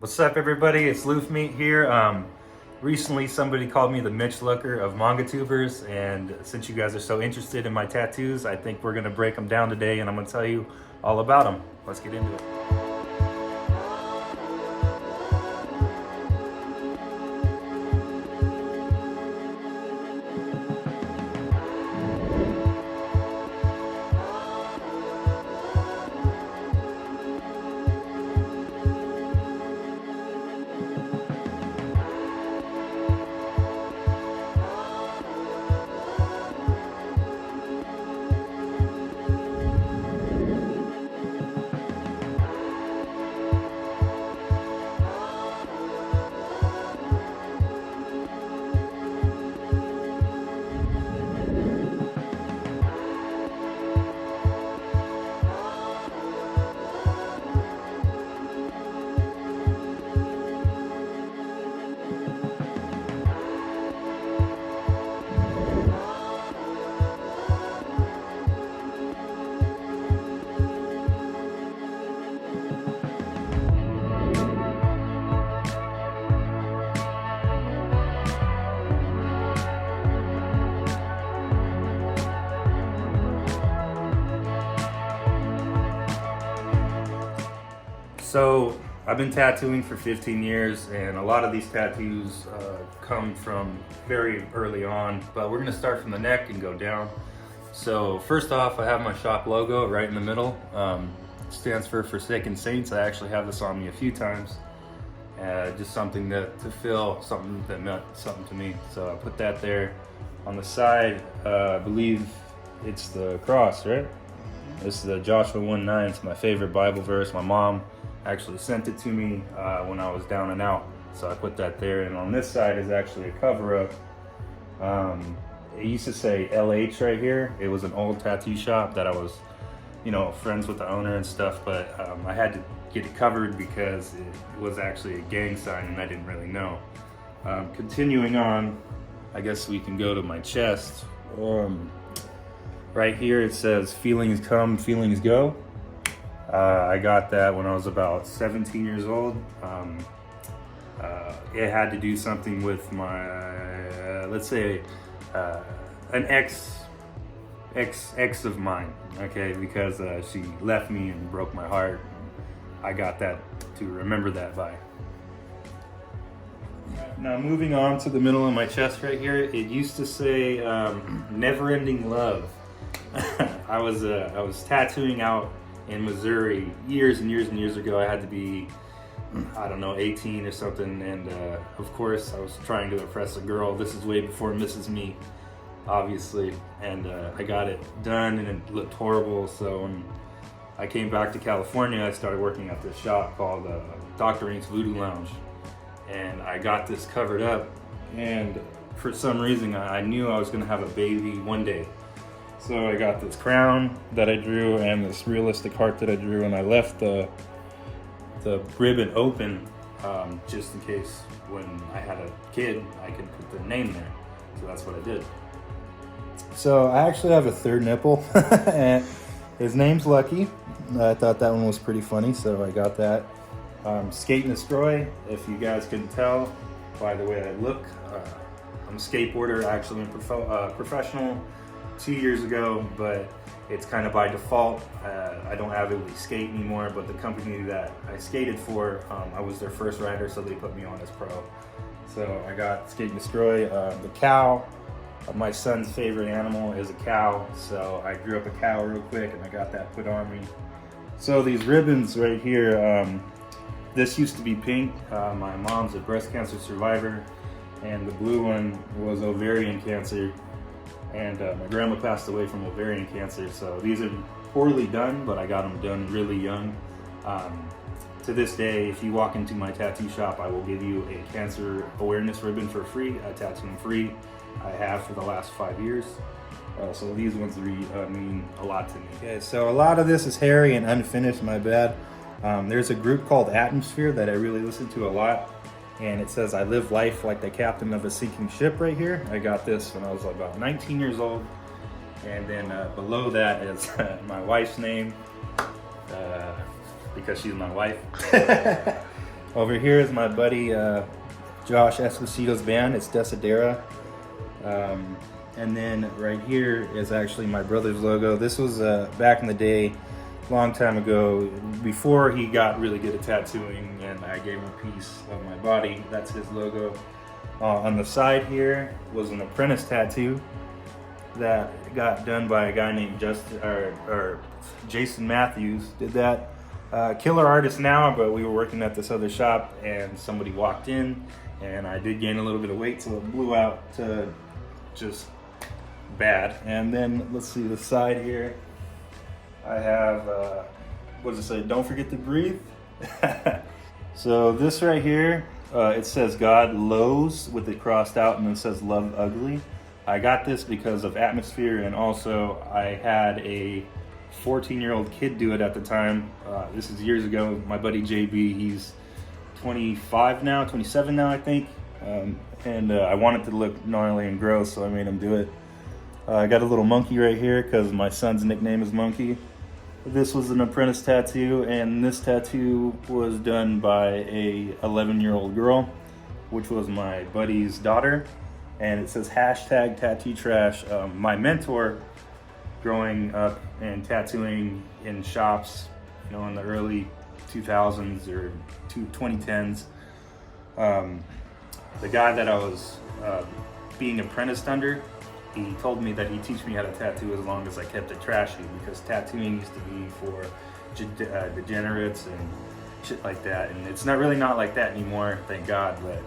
What's up, everybody? It's Loof Meat here. Recently, somebody called me the Mitch Looker of Mangatubers, and since you guys are so interested in my tattoos, I think we're gonna break them down today, and I'm gonna tell you all about them. Let's get into it. So I've been tattooing for 15 years, and a lot of these tattoos come from very early on, but we're gonna start from the neck and go down. So first off, I have my shop logo right in the middle. Stands for Forsaken Saints. I actually have this on me a few times. Just something to feel something that meant something to me. So I put that there. On the side, I believe it's the cross, right? This is the Joshua 1:9. It's my favorite Bible verse. My mom actually sent it to me when I was down and out. So I put that there. And on this side is actually a cover-up. It used to say LH right here. It was an old tattoo shop that I was, friends with the owner and stuff, but I had to get it covered because it was actually a gang sign and I didn't really know. Continuing on, I guess we can go to my chest. Right here it says feelings come, feelings go. I got that when I was about 17 years old. It had to do something with my, let's say, an ex of mine, okay, because she left me and broke my heart. I got that to remember that by. Now moving on to the middle of my chest right here, it used to say never-ending love. I was tattooing out in Missouri years and years and years ago. I had to be, 18 or something, and of course I was trying to impress a girl. This is way before Mrs. Me, obviously, and I got it done and it looked horrible. So when I came back to California, I started working at this shop called Dr. Ink's Voodoo Lounge, and I got this covered up, and for some reason I knew I was gonna have a baby one day. So I got this crown that I drew and this realistic heart that I drew, and I left the ribbon open just in case when I had a kid I could put the name there. So that's what I did. So I actually have a third nipple. And his name's Lucky. I thought that one was pretty funny, so I got that. Skate and Destroy, if you guys couldn't tell by the way I look. I'm a skateboarder, actually a professional 2 years ago, but it's kind of by default. I don't avidly skate anymore, but the company that I skated for, I was their first rider, so they put me on as pro. So I got Skate and Destroy. The cow, my son's favorite animal is a cow, so I grew up a cow real quick and I got that put on me. So these ribbons right here, this used to be pink. My mom's a breast cancer survivor, and the blue one was ovarian cancer. And my grandma passed away from ovarian cancer, so these are poorly done, but I got them done really young. To this day, if you walk into my tattoo shop, I will give you a cancer awareness ribbon for free. I tattoo them free. I have for the last 5 years. So these ones mean a lot to me. Okay, so a lot of this is hairy and unfinished, my bad. There's a group called Atmosphere that I really listen to a lot. And it says, I live life like the captain of a sinking ship right here. I got this when I was about 19 years old. And then below that is my wife's name, because she's my wife. Over here is my buddy Josh Esposito's band. It's Desidera. And then right here is actually my brother's logo. This was back in the day, long time ago, before he got really good at tattooing, and I gave him a piece of my body. That's his logo. On the side here was an apprentice tattoo that got done by a guy named Jason Matthews. Did that. Killer artist now, but we were working at this other shop and somebody walked in, and I did gain a little bit of weight, so it blew out to just bad. And then let's see the side here. I have, what does it say? Don't forget to breathe. So this right here, it says God lows with it crossed out, and then it says love ugly. I got this because of atmosphere, and also I had a 14-year-old kid do it at the time. This is years ago. My buddy JB, he's 25 now, 27 now, I think. And I wanted to look gnarly and gross, so I made him do it. I got a little monkey right here because my son's nickname is Monkey. This was an apprentice tattoo, and this tattoo was done by a 11-year-old girl, which was my buddy's daughter. And it says hashtag tattoo trash. My mentor growing up and tattooing in shops, you know, in the early 2000s or 2010s, the guy that I was being apprenticed under, he told me that he'd teach me how to tattoo as long as I kept it trashy, because tattooing used to be for degenerates and shit like that, and it's not like that anymore, thank God. But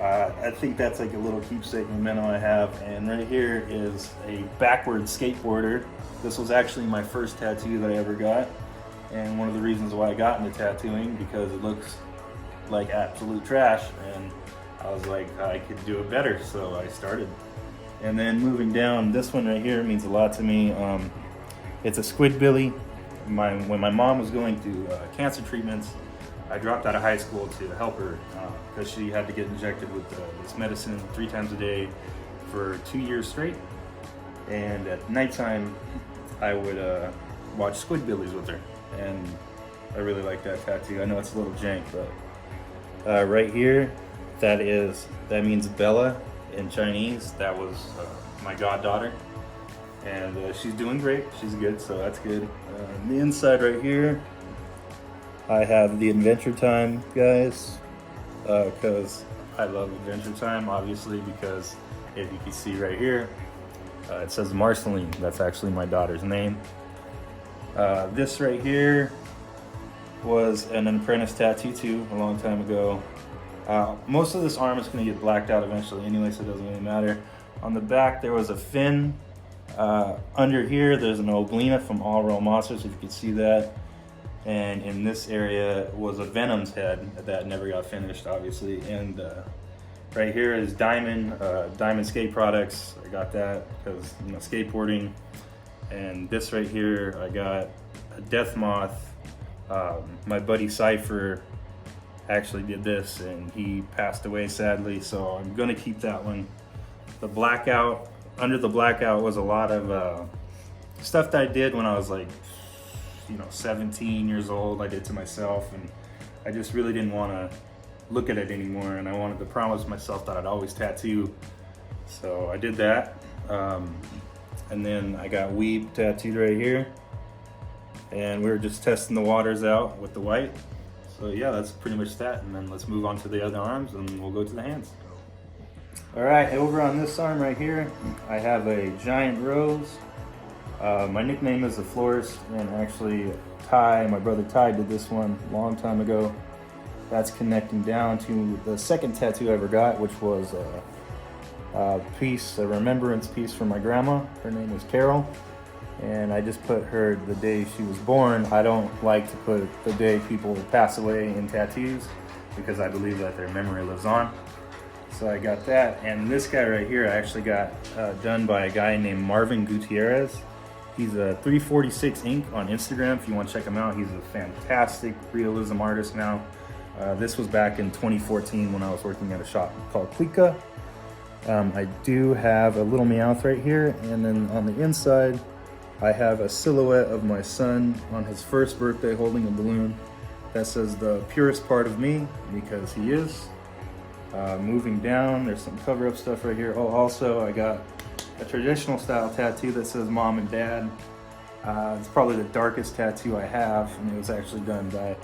I think that's like a little keepsake memento I have. And right here is a backwards skateboarder. This was actually my first tattoo that I ever got, and one of the reasons why I got into tattooing, because it looks like absolute trash, and I was like, I could do it better, so I started. And then moving down, this one right here means a lot to me. It's a squidbilly. When my mom was going through cancer treatments, I dropped out of high school to help her because she had to get injected with this medicine 3 times a day for 2 years straight. And at nighttime, I would watch Squidbillies with her, and I really like that tattoo. I know it's a little jank, but right here, that means Bella in Chinese. That was my goddaughter, and she's doing great. She's good, so that's good. On the inside right here, I have the Adventure Time guys, because I love Adventure Time, obviously, because if you can see right here, it says Marceline. That's actually my daughter's name. This right here was an apprentice tattoo too, a long time ago. Most of this arm is going to get blacked out eventually anyway, so it doesn't really matter. On the back there was a fin. Under here there's an oblina from All Real Monsters, if you can see that. And in this area was a Venom's head that never got finished, obviously. And right here is Diamond Skate Products. I got that because, you know, skateboarding. And this right here, I got a Death Moth. My buddy Cypher actually did this, and he passed away sadly, so I'm gonna keep that one. The blackout, under the blackout was a lot of stuff that I did when I was like, 17 years old. I did to myself, and I just really didn't want to look at it anymore, and I wanted to promise myself that I'd always tattoo, so I did that. And then I got Weeb tattooed right here, and we were just testing the waters out with the white. So yeah, that's pretty much that, and then let's move on to the other arms and we'll go to the hands. All right, over on this arm right here, I have a giant rose. My nickname is the Florist, and actually my brother Ty did this one a long time ago. That's connecting down to the second tattoo I ever got, which was a remembrance piece from my grandma. Her name was Carol, and I just put her the day she was born. I don't like to put the day people pass away in tattoos because I believe that their memory lives on. So I got that, and this guy right here I actually got done by a guy named Marvin Gutierrez. He's a 346 Inc. on Instagram if you want to check him out. He's a fantastic realism artist now. This was back in 2014 when I was working at a shop called Klika. I do have a little Meowth right here, and then on the inside I have a silhouette of my son on his first birthday holding a balloon. that says the purest part of me, because he is. Moving down, there's some cover-up stuff right here. Oh, also I got a traditional style tattoo that says mom and dad. It's probably the darkest tattoo I have, and it was actually done by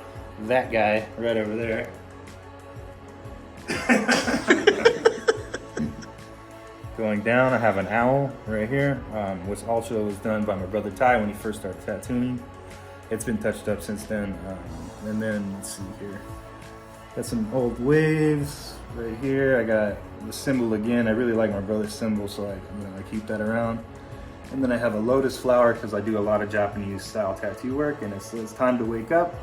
that guy right over there. Going down, I have an owl right here, which also was done by my brother Ty when he first started tattooing. It's been touched up since then. And then, let's see here. Got some old waves right here. I got the symbol again. I really like my brother's symbol, so I keep that around. And then I have a lotus flower because I do a lot of Japanese style tattoo work, and it says time to wake up,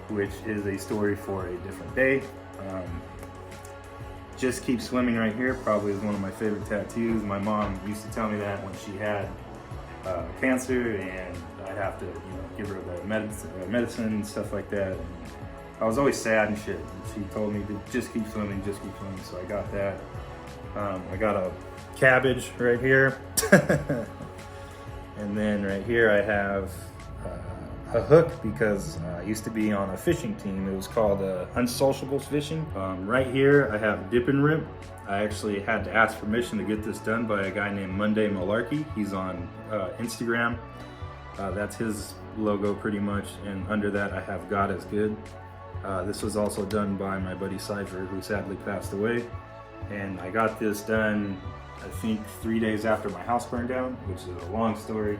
which is a story for a different day. Just keep swimming right here probably is one of my favorite tattoos. My mom used to tell me that when she had cancer, and I'd have to give her the medicine and stuff like that. And I was always sad and shit. And she told me to just keep swimming, just keep swimming. So I got that. I got a cabbage right here. And then right here I have a hook because I used to be on a fishing team. It was called Unsociables Fishing. Right here I have Dip and Rip. I actually had to ask permission to get this done by a guy named Monday Malarkey. He's on Instagram. That's his logo pretty much, and under that I have God is Good. This was also done by my buddy Cypher, who sadly passed away. And I got this done, I think 3 days after my house burned down, which is a long story.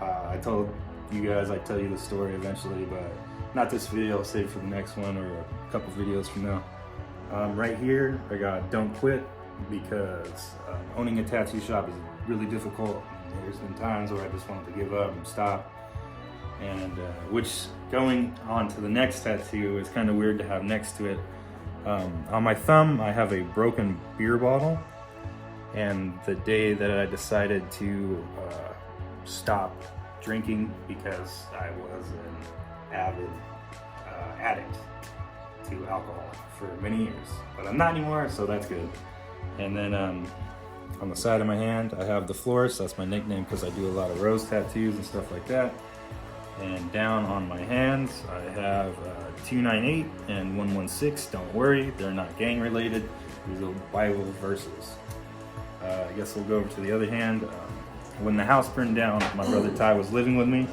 I told you guys I'd tell you the story eventually, but not this video. I'll save it for the next one or a couple videos from now. Right here I got Don't Quit, because owning a tattoo shop is really difficult. There's been times where I just wanted to give up and stop. And which, going on to the next tattoo, is kind of weird to have next to it. On my thumb I have a broken beer bottle, and the day that I decided to stop drinking, because I was an avid addict to alcohol for many years, but I'm not anymore, so that's good. And then on the side of my hand I have the Florist. That's my nickname because I do a lot of rose tattoos and stuff like that. And down on my hands I have 298 and 116. Don't worry, they're not gang related. These are Bible verses. I guess we'll go over to the other hand. When the house burned down, my brother Ty was living with me,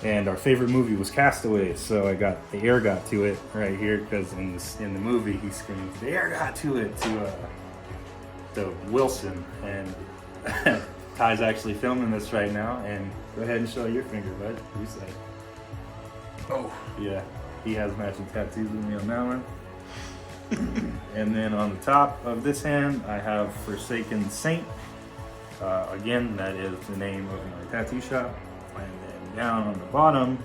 and our favorite movie was Castaway, so I got the air got to it right here, because in the movie he screams, "The air got to it," to Wilson. And Ty's actually filming this right now, and go ahead and show your finger, bud. You say. Oh. Yeah, he has matching tattoos with me on that one. And then on the top of this hand, I have Forsaken Saint. Again, that is the name of my tattoo shop. And then down on the bottom,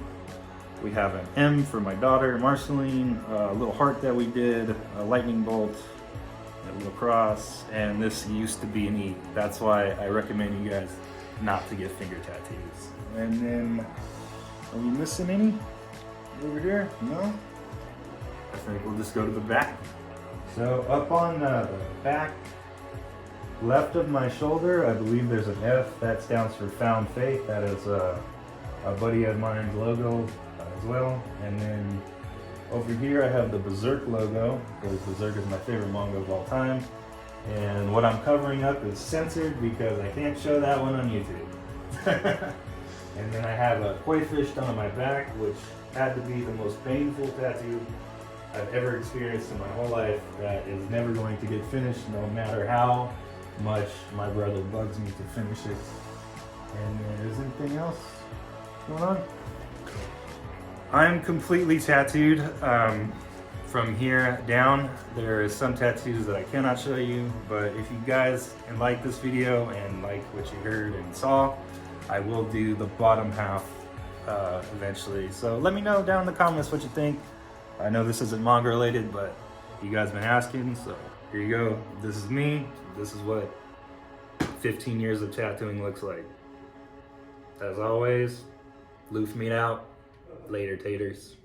we have an M for my daughter, Marceline, a little heart that we did, a lightning bolt, a little cross, and this used to be an E. That's why I recommend you guys not to get finger tattoos. And then, are we missing any over here? No? I think we'll just go to the back. So up on the back left of my shoulder, I believe there's an F. That stands for Found Faith. That is a buddy of mine's logo as well. And then over here I have the Berserk logo, because Berserk is my favorite manga of all time. And what I'm covering up is censored because I can't show that one on YouTube. And then I have a koi fish done on my back, which had to be the most painful tattoo I've ever experienced in my whole life. That is never going to get finished, no matter how much my brother bugs me to finish it. And there's anything else going on? I'm completely tattooed from here down. There is some tattoos that I cannot show you, but if you guys like this video and like what you heard and saw, I will do the bottom half eventually. So let me know down in the comments what you think. I know this isn't manga related, but you guys been asking, so here you go. This is me. This is what 15 years of tattooing looks like. As always, Loof meat out. Later, taters.